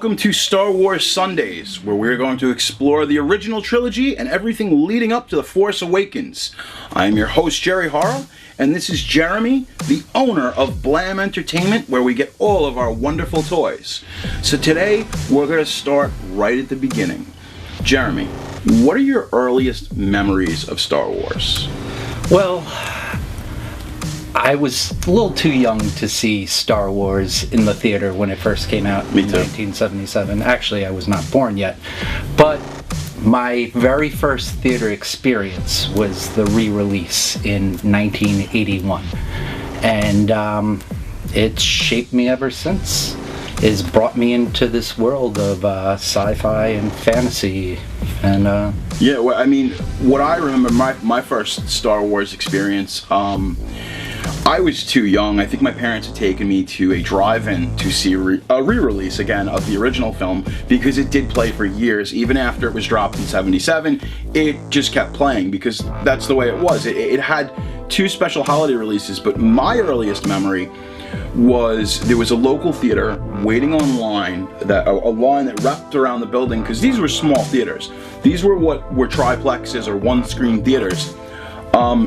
Welcome to Star Wars Sundays, where we're going to explore the original trilogy and everything leading up to The Force Awakens. I am your host, Jerry Harrell, and this is Jeremy, the owner of Blam Entertainment, where we get all of our wonderful toys. So today, we're going to start right at the beginning. Jeremy, what are your earliest memories of Star Wars? Well, I was a little too young to see Star Wars in the theater when it first came out in 1977. Actually, I was not born yet. But my very first theater experience was the re-release in 1981. And it's shaped me ever since. It's brought me into this world of sci-fi and fantasy. And yeah, well, I mean, what I remember, my first Star Wars experience, I was too young. I think my parents had taken me to a drive-in to see a re-release again of the original film, because it did play for years. Even after it was dropped in '77, it just kept playing because that's the way it was. It had two special holiday releases, but my earliest memory was there was a local theater waiting online, a line that wrapped around the building, because these were small theaters. These were what were triplexes or one-screen theaters.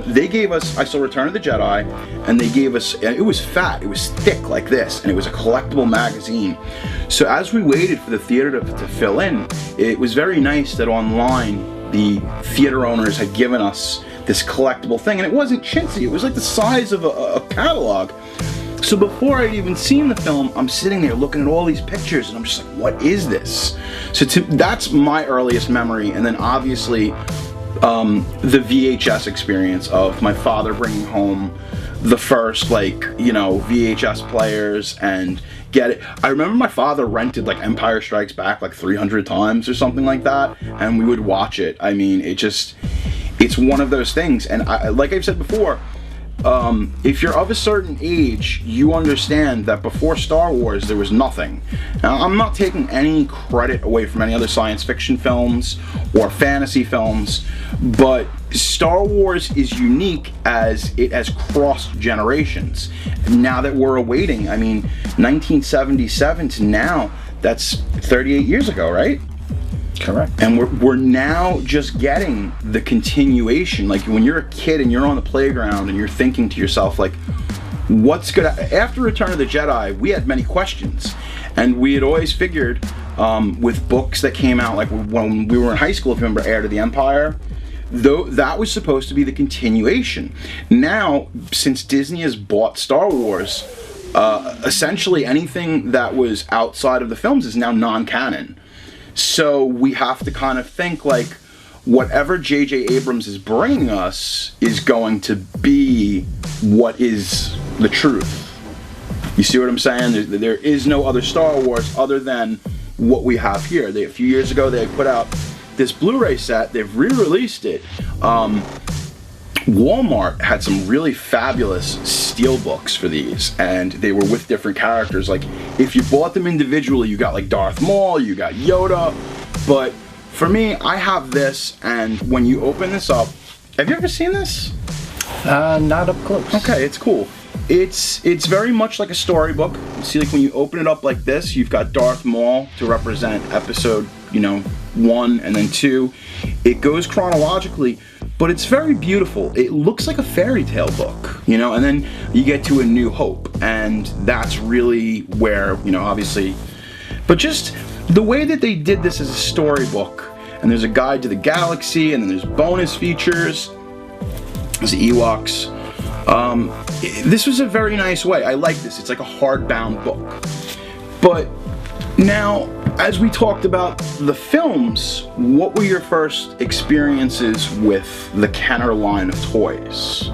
They gave us, I saw Return of the Jedi, and they gave us, it was fat, it was thick like this, and it was a collectible magazine. So as we waited for the theater to fill in, it was very nice that online the theater owners had given us this collectible thing, and it wasn't chintzy, it was like the size of a catalog. So before I'd even seen the film, I'm sitting there looking at all these pictures, and I'm just like, what is this? So that's my earliest memory, and then obviously the VHS experience of my father bringing home the first, VHS players and get it. I remember my father rented Empire Strikes Back 300 times or something like that, and we would watch it. I mean, it's one of those things, and like I've said before, if you're of a certain age, you understand that before Star Wars there was nothing. Now, I'm not taking any credit away from any other science fiction films or fantasy films, but Star Wars is unique as it has crossed generations. Now that we're awaiting, 1977 to now, that's 38 years ago, right? correct. And we're now just getting the continuation. Like when you're a kid and you're on the playground and you're thinking to yourself, what's gonna, after Return of the Jedi, we had many questions, and we had always figured with books that came out, like when we were in high school, if you remember Heir to the Empire, though that was supposed to be the continuation. Now, since Disney has bought Star Wars, essentially anything that was outside of the films is now non-canon. So we have to kind of think whatever J.J. Abrams is bringing us is going to be what is the truth. You see what I'm saying? There is no other Star Wars other than what we have here. A few years ago, they put out this Blu-ray set. They've re-released it. Walmart had some really fabulous steel books for these, and they were with different characters. If you bought them individually, you got Darth Maul, you got Yoda, but for me, I have this, and when you open this up, have you ever seen this? Not up close. Okay, it's cool. It's very much like a storybook. You see, when you open it up like this, you've got Darth Maul to represent episode, 1 and then 2. It goes chronologically, but it's very beautiful. It looks like a fairy tale book, and then you get to A New Hope, and that's really where, obviously, but just the way that they did this as a storybook, and there's a guide to the galaxy, and then there's bonus features, there's the Ewoks. This was a very nice way. I like this. It's like a hardbound book. But now, as we talked about the films, what were your first experiences with the Kenner line of toys?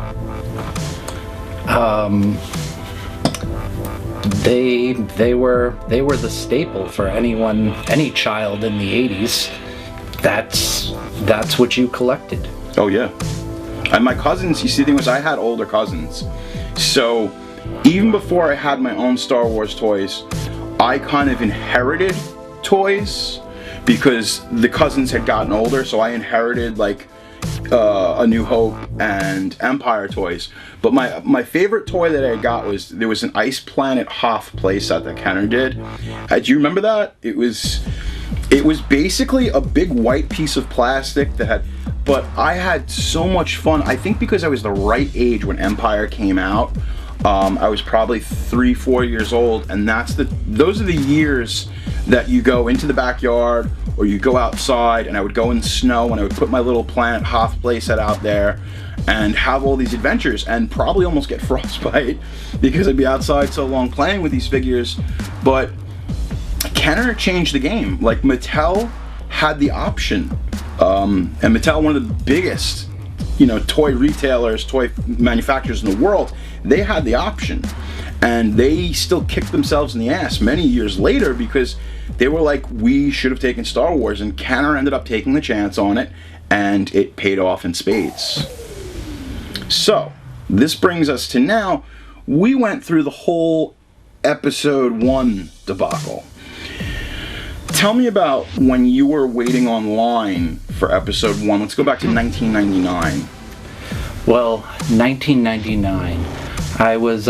They were the staple for any child in the 80s. That's what you collected. Oh yeah. And my cousins, you see, the thing was, I had older cousins, so even before I had my own Star Wars toys, I kind of inherited toys because the cousins had gotten older, so I inherited A New Hope and Empire toys. But my favorite toy that I got was, there was an Ice Planet Hoth playset that Kenner did. Do you remember that? It was basically a big white piece of plastic that had, but I had so much fun. I think because I was the right age when Empire came out. I was probably 3-4 years old, and those are the years that you go into the backyard or you go outside, and I would go in the snow and I would put my little Planet Hoth playset out there and have all these adventures and probably almost get frostbite because I'd be outside so long playing with these figures. But Kenner changed the game. Like, Mattel had the option, and Mattel, one of the biggest, toy retailers, toy manufacturers in the world, they had the option, and they still kicked themselves in the ass many years later because they were like, we should have taken Star Wars, and Kenner ended up taking the chance on it, and it paid off in spades. So this brings us to now. We went through the whole episode 1 debacle. Tell me about when you were waiting online for episode 1. Let's go back to 1999. Well, 1999, I was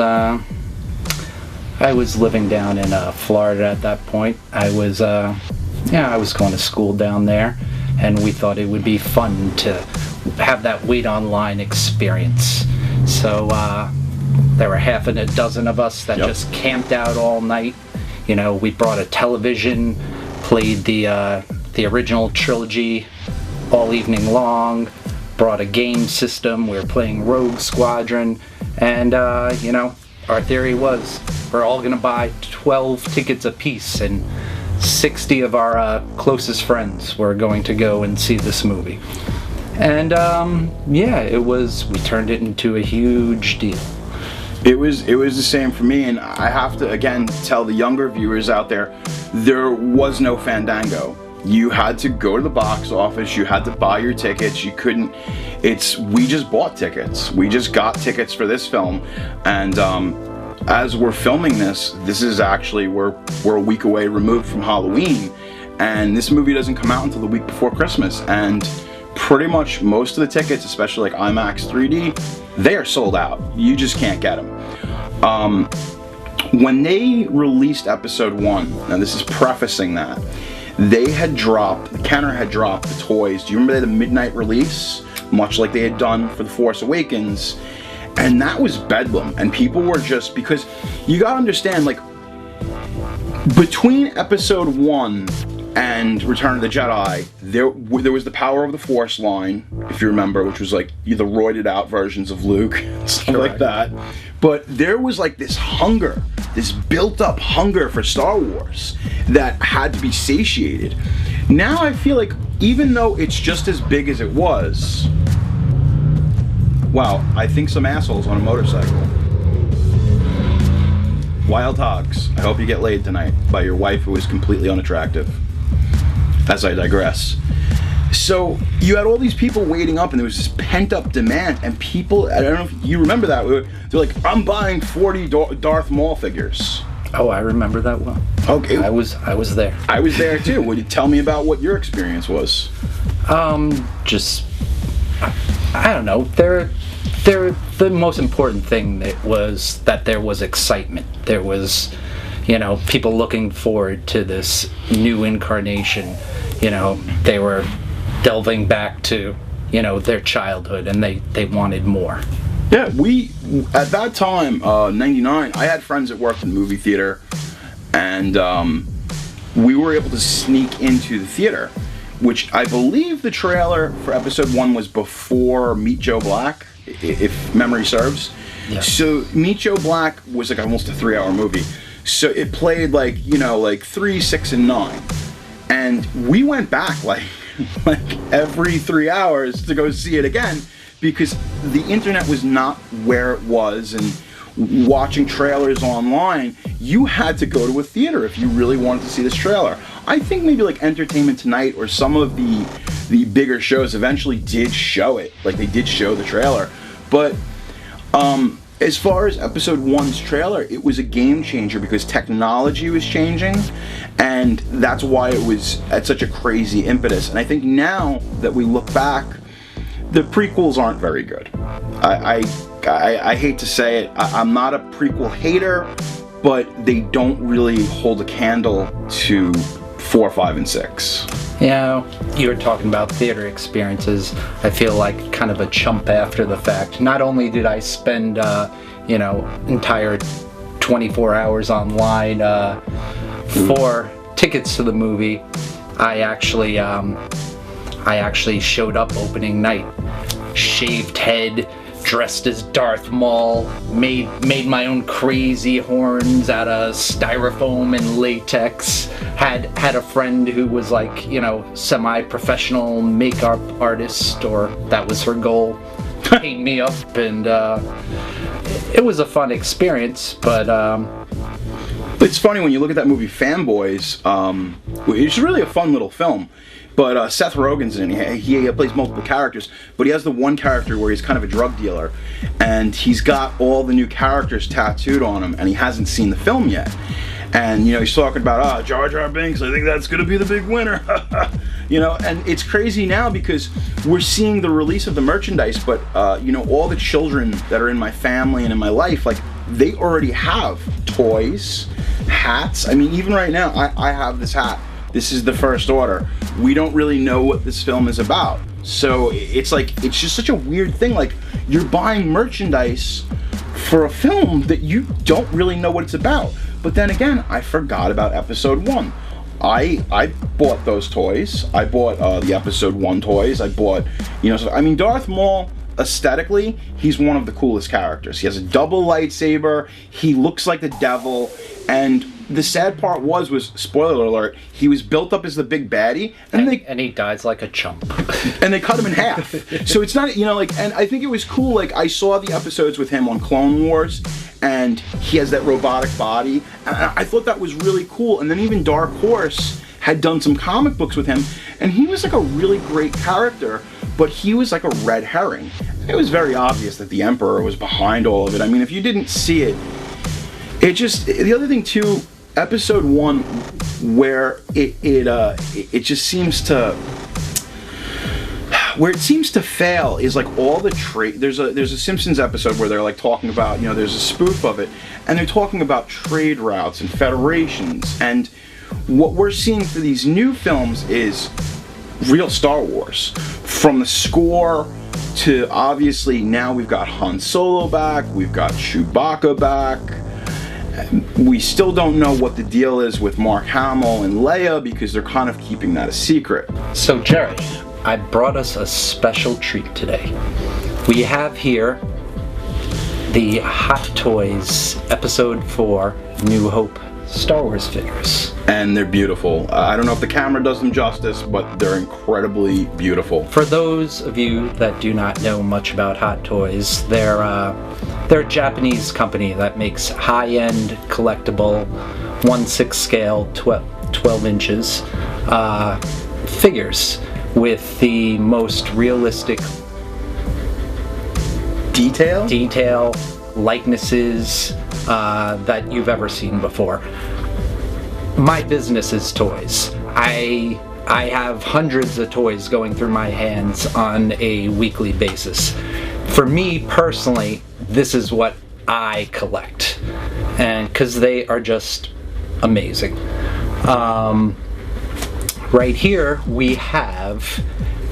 living down in Florida at that point. I was going to school down there, and we thought it would be fun to have that wait online experience. So there were half a dozen of us that just camped out all night. We brought a television, played the original trilogy all evening long, brought a game system. We were playing Rogue Squadron, and our theory was we're all gonna buy 12 tickets apiece, and 60 of our closest friends were going to go and see this movie. And we turned it into a huge deal. It was the same for me, and I have to again tell the younger viewers out there was no Fandango. You had to go to the box office, you had to buy your tickets, we just bought tickets. We just got tickets for this film, and as we're filming this is actually, we're a week away removed from Halloween, and this movie doesn't come out until the week before Christmas, and pretty much most of the tickets, especially like IMAX 3D, they are sold out. You just can't get them. When they released episode 1, now this is prefacing that, Kenner had dropped the toys. Do you remember the midnight release? Much like they had done for The Force Awakens. And that was bedlam. And people were just, because you gotta understand, like, between episode 1 and Return of the Jedi, there was the Power of the Force line, if you remember, which was like the roided out versions of Luke, stuff like that. But there was like this hunger, this built up hunger for Star Wars that had to be satiated. Now I feel like, even though it's just as big as it was, wow, I think some assholes on a motorcycle. Wild hogs. I hope you get laid tonight by your wife who is completely unattractive. As I digress. So you had all these people waiting up, and there was this pent up demand, and people, I don't know if you remember that, they're like, I'm buying 40 Darth Maul figures. Oh, I remember that well. Okay. I was there. I was there too. Would you tell me about what your experience was? Just, I don't know. The most important thing was that there was excitement. There was, people looking forward to this new incarnation. They were delving back to, their childhood, and they wanted more. Yeah, at that time, 99, I had friends that worked in the movie theater, and we were able to sneak into the theater, which I believe the trailer for episode 1 was before Meet Joe Black, if memory serves. Yeah. So Meet Joe Black was like almost a 3-hour movie. So it played like 3, 6, and 9. And we went back like every 3 hours to go see it again, because the internet was not where it was, and watching trailers online, you had to go to a theater if you really wanted to see this trailer. I think maybe like Entertainment Tonight or some of the bigger shows eventually did show it, like they did show the trailer. But as far as episode 1's trailer, it was a game changer because technology was changing, and that's why it was at such a crazy impetus. And I think now that we look back, the prequels aren't very good. I hate to say it. I'm not a prequel hater, but they don't really hold a candle to 4, 5, and 6. Yeah, you were talking about theater experiences. I feel like kind of a chump after the fact. Not only did I spend, entire 24 hours online for tickets to the movie, I actually showed up opening night, shaved head, dressed as Darth Maul, made my own crazy horns out of styrofoam and latex, had a friend who was like, semi-professional makeup artist, or that was her goal, paint me up, and it was a fun experience, but it's funny when you look at that movie Fanboys, it's really a fun little film. But Seth Rogen's in it. He plays multiple characters, but he has the one character where he's kind of a drug dealer, and he's got all the new characters tattooed on him, and he hasn't seen the film yet. And he's talking about, Jar Jar Binks, I think that's gonna be the big winner. And it's crazy now because we're seeing the release of the merchandise, but all the children that are in my family and in my life, like, they already have toys, hats. I mean, even right now, I have this hat. This is the first order. We don't really know what this film is about. So it's just such a weird thing. Like, you're buying merchandise for a film that you don't really know what it's about. But then again, I forgot about episode 1. I bought those toys. I bought the episode 1 toys. I bought, Darth Maul, aesthetically, he's one of the coolest characters. He has a double lightsaber. He looks like the devil. And the sad part was spoiler alert, he was built up as the big baddie, and he dies like a chump. And they cut him in half. So it's not, and I think it was cool. Like, I saw the episodes with him on Clone Wars, and he has that robotic body. And I thought that was really cool. And then even Dark Horse had done some comic books with him, and he was like a really great character, but he was like a red herring. It was very obvious that the Emperor was behind all of it. I mean, if you didn't see it, the other thing too, episode 1, where it just seems to, where it seems to fail is like all the trade. There's a Simpsons episode where they're like talking about, there's a spoof of it, and they're talking about trade routes and federations, and what we're seeing for these new films is real Star Wars, from the score to, obviously now we've got Han Solo back, we've got Chewbacca back. We still don't know what the deal is with Mark Hamill and Leia, because they're kind of keeping that a secret. So Jerry, I brought us a special treat today. We have here the Hot Toys Episode 4 New Hope Star Wars figures. And they're beautiful. I don't know if the camera does them justice, but they're incredibly beautiful. For those of you that do not know much about Hot Toys, they're a Japanese company that makes high-end collectible 1/6 scale 12 inches figures with the most realistic detail likenesses that you've ever seen before. My business is toys. I have hundreds of toys going through my hands on a weekly basis. For me personally, this is what I collect, and because they are just amazing. Right here we have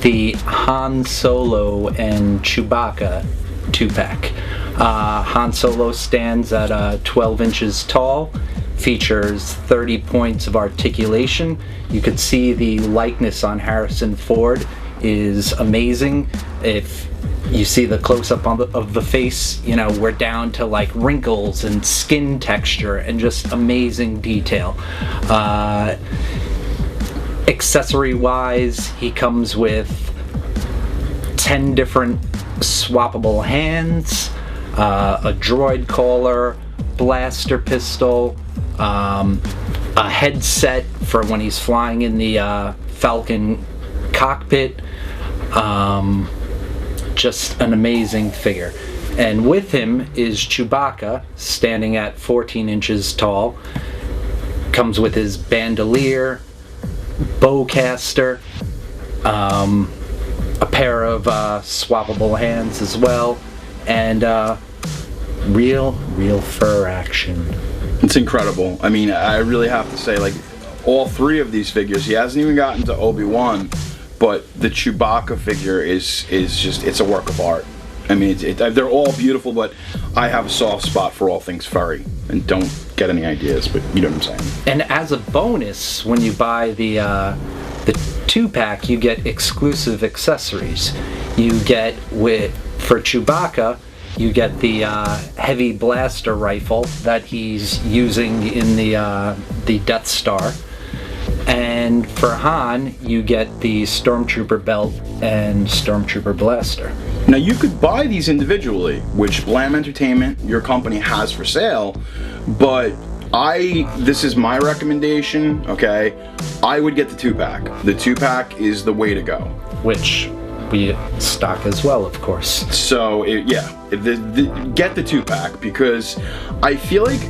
the Han Solo and Chewbacca 2-pack. Han Solo stands at 12 inches tall, features 30 points of articulation. You could see the likeness on Harrison Ford is amazing. If you see the close-up of the face, we're down to like wrinkles and skin texture and just amazing detail. Accessory-wise, he comes with 10 different swappable hands, a droid collar, blaster pistol, a headset for when he's flying in the Falcon cockpit. Just an amazing figure. And with him is Chewbacca, standing at 14 inches tall. Comes with his bandolier, bowcaster, a pair of swappable hands as well, and real fur action. It's incredible. I mean, I really have to say, like, all three of these figures, he hasn't even gotten to Obi-Wan, but the Chewbacca figure is just, it's a work of art. I mean, they're all beautiful, but I have a soft spot for all things furry, and don't get any ideas, but you know what I'm saying. And as a bonus, when you buy the 2-pack, you get exclusive accessories. You get, for Chewbacca, you get the heavy blaster rifle that he's using in the Death Star. And for Han, you get the Stormtrooper belt and Stormtrooper blaster. Now, you could buy these individually, which Blam Entertainment, your company, has for sale, but this is my recommendation, okay? I would get the 2-pack. The 2-pack is the way to go. Which we stock as well, of course. So, get the 2-pack, because I feel like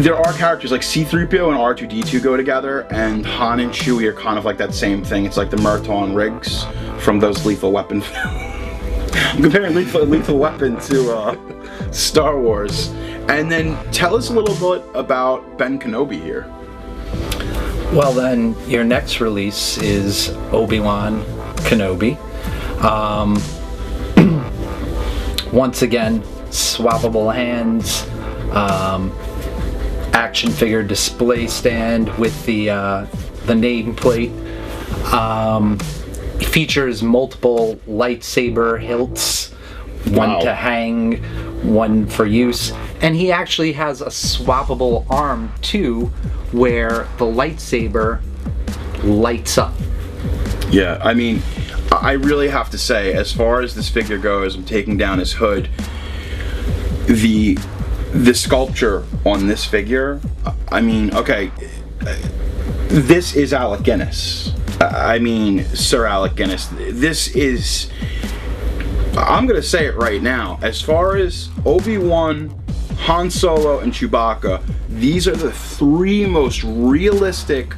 there are characters like C-3PO and R2-D2 go together, and Han and Chewie are kind of like that same thing. It's like the Murtaugh Riggs from those Lethal Weapon films. I'm comparing Lethal Weapon to Star Wars. And then tell us a little bit about Ben Kenobi here. Well, then, your next release is Obi-Wan Kenobi. Once again, swappable hands, action figure display stand with the nameplate. Features multiple lightsaber hilts, one to hang, one for use, and he actually has a swappable arm too, where the lightsaber lights up. Yeah, I mean, I really have to say, as far as this figure goes, I'm taking down his hood. The sculpture on this figure, I mean, okay, this is Alec Guinness. I mean, Sir Alec Guinness. This is, I'm gonna say it right now, as far as Obi-Wan, Han Solo, and Chewbacca, these are the three most realistic,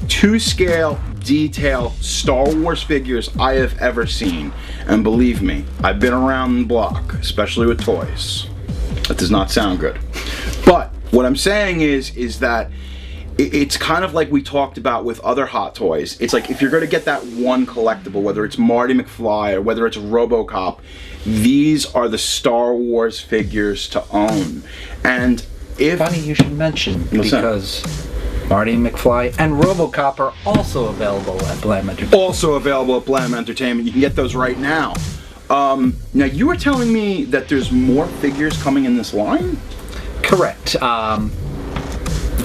to-scale, detail Star Wars figures I have ever seen. And believe me, I've been around the block, especially with toys. That does not sound good. But what I'm saying is that it's kind of like we talked about with other Hot Toys. It's like, if you're going to get that one collectible, whether it's Marty McFly or whether it's RoboCop, these are the Star Wars figures to own. And Funny you should mention, because Marty McFly and RoboCop are also available at Blam Entertainment. Also available at Blam Entertainment. You can get those right now. Now, you were telling me that there's more figures coming in this line? Correct.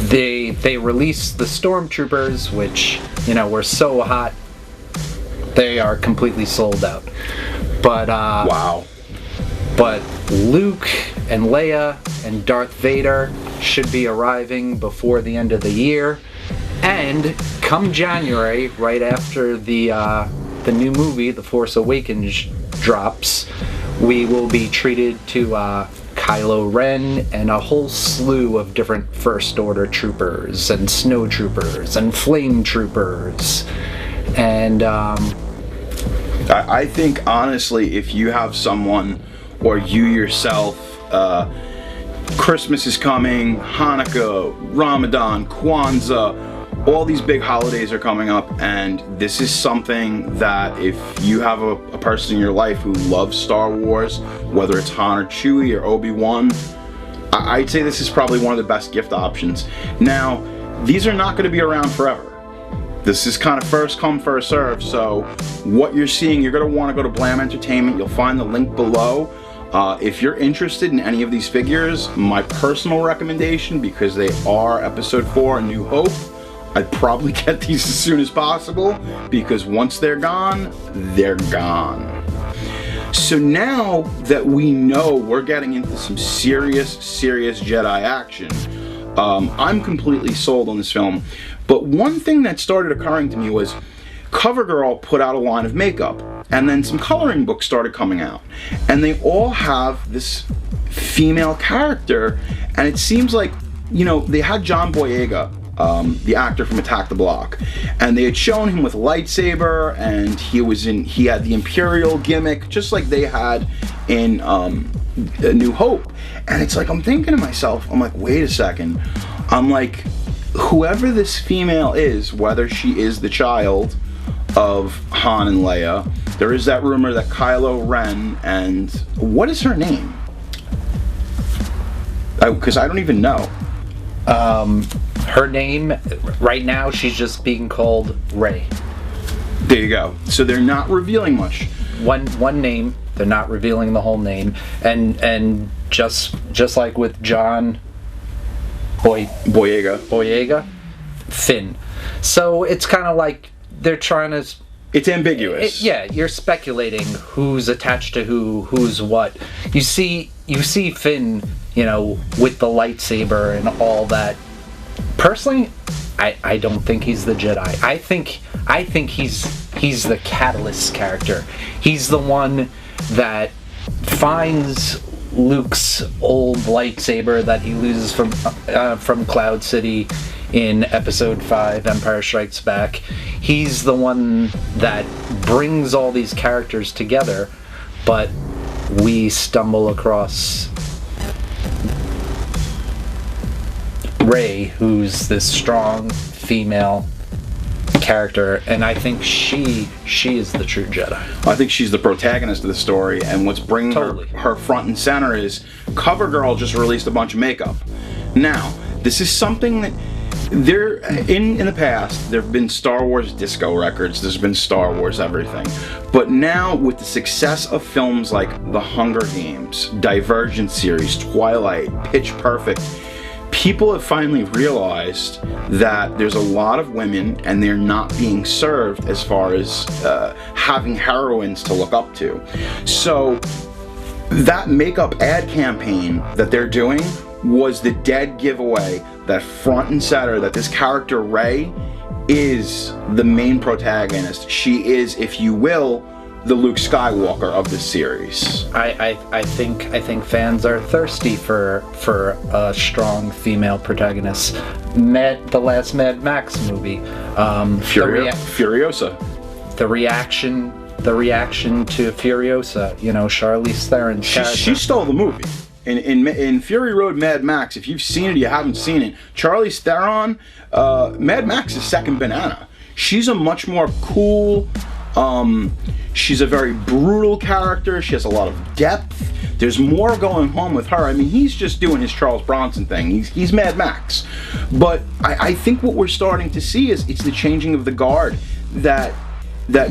They released the Stormtroopers, which, were so hot, they are completely sold out. But wow. But Luke and Leia and Darth Vader should be arriving before the end of the year, and come January, right after the new movie, The Force Awakens, drops, we will be treated to Kylo Ren and a whole slew of different First Order troopers and snow troopers and flame troopers. And I think, honestly, if you have someone, or you yourself, Christmas is coming, Hanukkah, Ramadan, Kwanzaa, all these big holidays are coming up, and this is something that if you have a person in your life who loves Star Wars, whether it's Han or Chewie or Obi-Wan, I'd say this is probably one of the best gift options. Now, these are not going to be around forever. This is kind of first come, first serve, so what you're seeing, you're going to want to go to Blam Entertainment. You'll find the link below. If you're interested in any of these figures, my personal recommendation, because they are Episode 4, A New Hope, I'd probably get these as soon as possible, because once they're gone, they're gone. So now that we know we're getting into some serious Jedi action, I'm completely sold on this film. But one thing that started occurring to me was CoverGirl put out a line of makeup, and then some coloring books started coming out, and they all have this female character, and it seems like, they had John Boyega the actor from Attack the Block, and they had shown him with a lightsaber, and he had the Imperial gimmick, just like they had in A New Hope. And it's like, I'm thinking to myself, I'm like, wait a second. I'm like, whoever this female is, whether she is the child of Han and Leia, there is that rumor that Kylo Ren, and what is her name? Because I don't even know. Her name, right now, she's just being called Rey. There you go. So they're not revealing much. One name. They're not revealing the whole name, and just like with John Boyega, Finn. So it's kind of like they're trying to. It's ambiguous. You're speculating who's attached to who's what. You see Finn, with the lightsaber and all that. Personally, I don't think he's the Jedi. I think he's the Catalyst character. He's the one that finds Luke's old lightsaber that he loses from Cloud City in Episode 5, Empire Strikes Back. He's the one that brings all these characters together, but we stumble across Rey, who's this strong female character, and I think she is the true Jedi. I think she's the protagonist of the story, and what's bringing her front and center is CoverGirl just released a bunch of makeup. Now, this is something that there in the past there have been Star Wars disco records, there's been Star Wars everything, but now with the success of films like The Hunger Games, Divergent series, Twilight, Pitch Perfect, people have finally realized that there's a lot of women and they're not being served as far as having heroines to look up to. So that makeup ad campaign that they're doing was the dead giveaway that front and center that this character Rey is the main protagonist. She is, if you will, the Luke Skywalker of this series. I think fans are thirsty for a strong female protagonist. The last Mad Max movie, Furiosa. The reaction to Furiosa. Charlize Theron's character. She stole the movie. In Fury Road Mad Max, if you've seen it, you haven't seen it. Charlize Theron, Mad Max is second banana. She's a much more cool. She's a very brutal character. She has a lot of depth. There's more going on with her. I mean, he's just doing his Charles Bronson thing. He's Mad Max. But I think what we're starting to see is it's the changing of the guard, that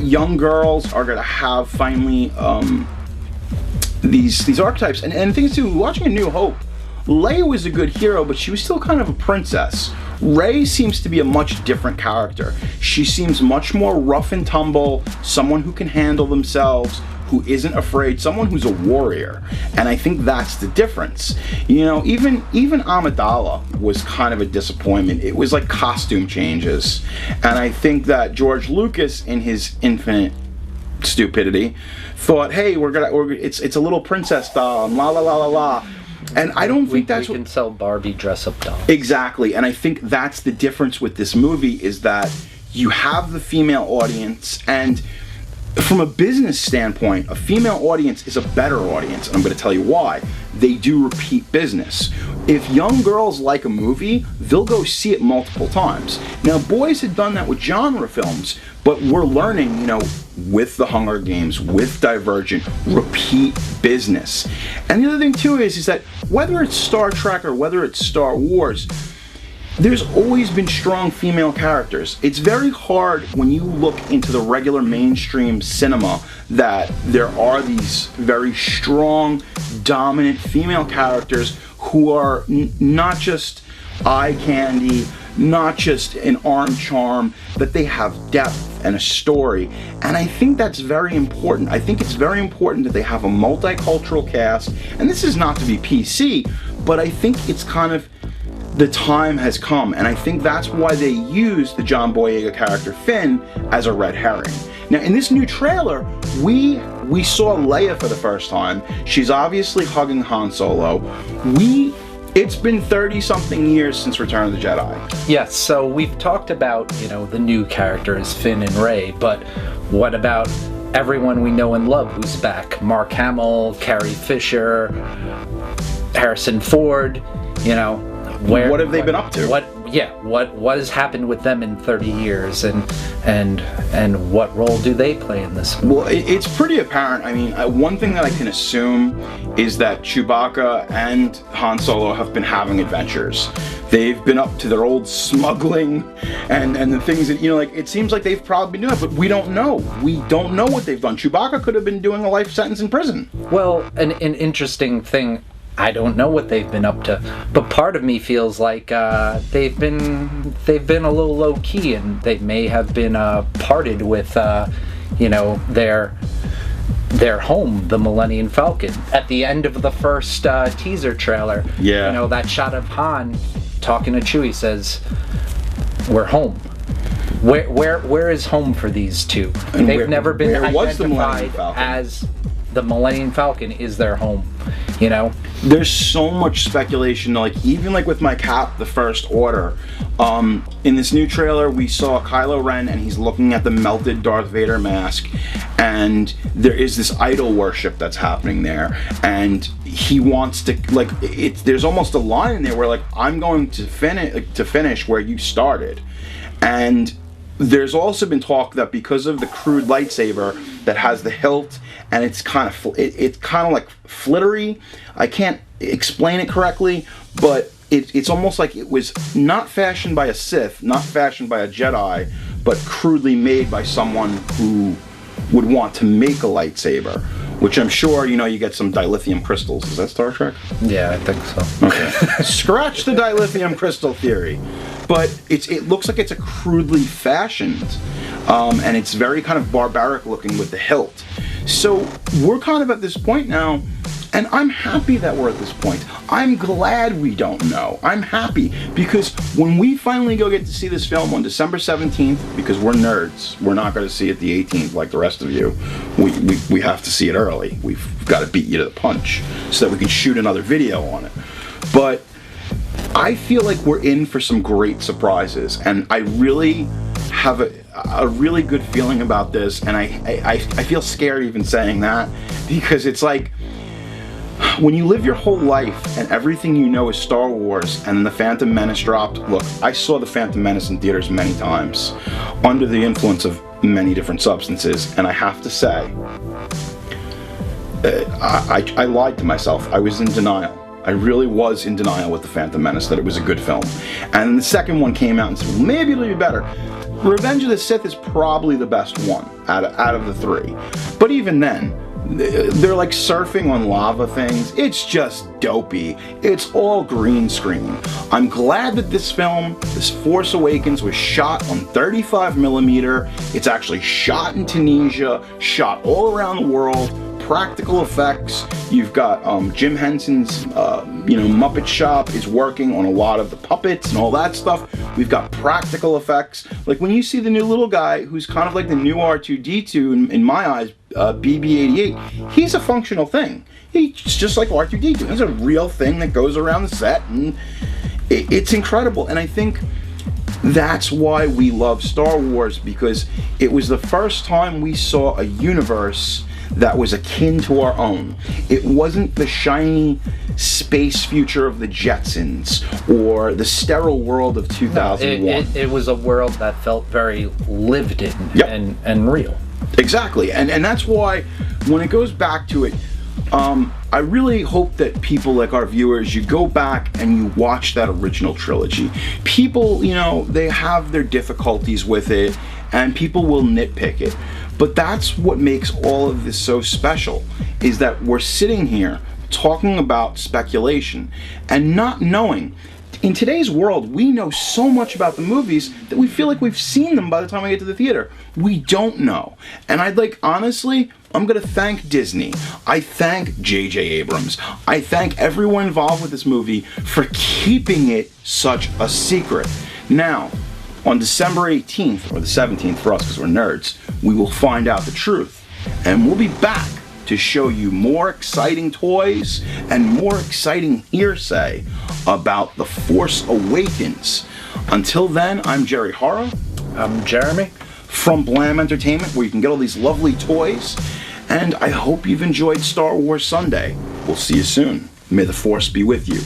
young girls are going to have finally these archetypes. And the thing is too, watching A New Hope, Leia was a good hero, but she was still kind of a princess. Rey seems to be a much different character. She seems much more rough and tumble, someone who can handle themselves, who isn't afraid, someone who's a warrior. And I think that's the difference. Even Amidala was kind of a disappointment. It was like costume changes. And I think that George Lucas, in his infinite stupidity, thought, hey, it's a little princess doll, la la la la la. And I don't think that's we can sell Barbie dress-up dolls. Exactly, and I think that's the difference with this movie, is that you have the female audience, and from a business standpoint, a female audience is a better audience, and I'm going to tell you why. They do repeat business. If young girls like a movie, they'll go see it multiple times. Now, boys had done that with genre films, but we're learning, with The Hunger Games, with Divergent, repeat business. And the other thing too is that whether it's Star Trek or whether it's Star Wars, there's always been strong female characters. It's very hard when you look into the regular mainstream cinema that there are these very strong, dominant female characters who are not just eye candy, not just an arm charm, but they have depth and a story. And I think that's very important. I think it's very important that they have a multicultural cast. And this is not to be PC, but I think it's kind of, the time has come, and I think that's why they used the John Boyega character Finn as a red herring. Now, in this new trailer, we saw Leia for the first time. She's obviously hugging Han Solo. It's been 30-something years since Return of the Jedi. Yes, so we've talked about, the new characters, Finn and Rey, but what about everyone we know and love who's back? Mark Hamill, Carrie Fisher, Harrison Ford, what have they been up to? What has happened with them in 30 years, and what role do they play in this movie? Well, it's pretty apparent. I mean, one thing that I can assume is that Chewbacca and Han Solo have been having adventures. They've been up to their old smuggling and the things that, it seems like they've probably been doing it, but we don't know. We don't know what they've done. Chewbacca could have been doing a life sentence in prison. Well, an interesting thing, I don't know what they've been up to, but part of me feels like they've been a little low key, and they may have been parted with their home, the Millennium Falcon. At the end of the first teaser trailer, that shot of Han talking to Chewie says, "We're home." Where is home for these two? And they've never been identified as the Millennium Falcon is their home. There's so much speculation, even with my Cap, the First Order. In this new trailer, we saw Kylo Ren, and he's looking at the melted Darth Vader mask, and there is this idol worship that's happening there, and he wants to, there's almost a line in there where, I'm going to finish where you started. And there's also been talk that because of the crude lightsaber that has the hilt, and it's kind of like flittery. I can't explain it correctly, but it's almost like it was not fashioned by a Sith, not fashioned by a Jedi, but crudely made by someone who would want to make a lightsaber. Which I'm sure, you get some dilithium crystals. Is that Star Trek? Yeah, I think so. Okay. Scratch the dilithium crystal theory. But it looks like it's a crudely fashioned, and it's very kind of barbaric looking with the hilt. So we're kind of at this point now, and I'm happy that we're at this point. I'm glad we don't know. I'm happy, because when we finally go get to see this film on December 17th, because we're nerds, we're not going to see it the 18th like the rest of you. We have to see it early. We've got to beat you to the punch so that we can shoot another video on it. But I feel like we're in for some great surprises, and I really have a really good feeling about this, and I feel scared even saying that, because it's like, when you live your whole life and everything you know is Star Wars, and then the Phantom Menace dropped. Look, I saw the Phantom Menace in theaters many times, under the influence of many different substances, and I have to say, I lied to myself. I was in denial. I really was in denial with the Phantom Menace that it was a good film. And the second one came out and said, well, maybe it'll be better. Revenge of the Sith is probably the best one out of the three. But even then, they're like surfing on lava things. It's just dopey. It's all green screen. I'm glad that this film, this Force Awakens, was shot on 35mm. It's actually shot in Tunisia, shot all around the world. Practical effects. You've got Jim Henson's Muppet Shop is working on a lot of the puppets and all that stuff. We've got practical effects. Like when you see the new little guy who's kind of like the new R2-D2 in my eyes, BB-88, he's a functional thing. He's just like R2-D2. He's a real thing that goes around the set, and it's incredible. And I think that's why we love Star Wars, because it was the first time we saw a universe that was akin to our own. It wasn't the shiny space future of the Jetsons or the sterile world of 2001. No, it was a world that felt very lived in. Yep. and real. Exactly, and that's why when it goes back to it, I really hope that people like our viewers, you go back and you watch that original trilogy. People, they have their difficulties with it, and people will nitpick it. But that's what makes all of this so special, is that we're sitting here talking about speculation and not knowing. In today's world, we know so much about the movies that we feel like we've seen them by the time we get to the theater. We don't know. And honestly, I'm going to thank Disney. I thank J.J. Abrams. I thank everyone involved with this movie for keeping it such a secret. Now, on December 18th, or the 17th for us because we're nerds, we will find out the truth. And we'll be back to show you more exciting toys and more exciting hearsay about The Force Awakens. Until then, I'm Jerry Hara. I'm Jeremy. From Blam Entertainment, where you can get all these lovely toys. And I hope you've enjoyed Star Wars Sunday. We'll see you soon. May the Force be with you.